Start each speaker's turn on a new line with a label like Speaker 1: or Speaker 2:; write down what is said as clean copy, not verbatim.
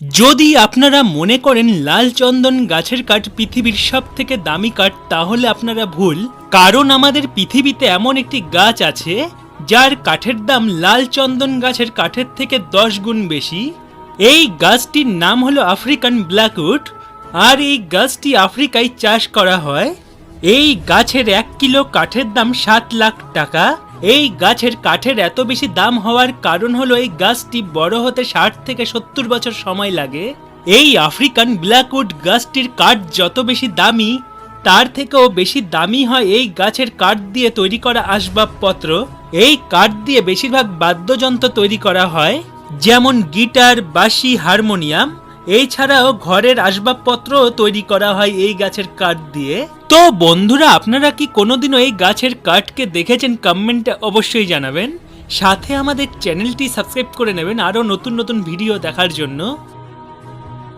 Speaker 1: যদি আপনারা মনে করেন লাল চন্দন গাছের কাঠ পৃথিবীর সবথেকে দামি কাঠ, তাহলে আপনারা ভুল। কারণ আমাদের পৃথিবীতে এমন একটি গাছ আছে যার কাঠের দাম লাল চন্দন গাছের কাঠের থেকে 10 গুণ বেশি। এই গাছটির নাম হলো আফ্রিকান ব্ল্যাকউড, আর এই গাছটি আফ্রিকায় চাষ করা হয়। এই গাছের 1 কিলো কাঠের দাম 7 লাখ টাকা। এই গাছের কাঠের এত বেশি দাম হওয়ার কারণ হলো এই গাছটি বড় হতে 60 থেকে 70 বছর সময় লাগে। এই আফ্রিকান ব্ল্যাকউড গাছটির কাঠ যত বেশি দামি, তার থেকেও বেশি দামি হয় এই গাছের কাঠ দিয়ে তৈরি করা আসবাবপত্র। এই কাঠ দিয়ে বেশিরভাগ বাদ্যযন্ত্র তৈরি করা হয়, যেমন গিটার, বাঁশি, হারমোনিয়াম। এছাড়াও ঘরের আসবাবপত্র তৈরি করা হয় এই গাছের কাঠ দিয়ে। তো বন্ধুরা, আপনারা কি কোনোদিনও এই গাছের কাঠকে দেখেছেন? কমেন্টে অবশ্যই জানাবেন। সাথে আমাদের চ্যানেলটি সাবস্ক্রাইব করে নেবেন আরও নতুন নতুন ভিডিও দেখার জন্য।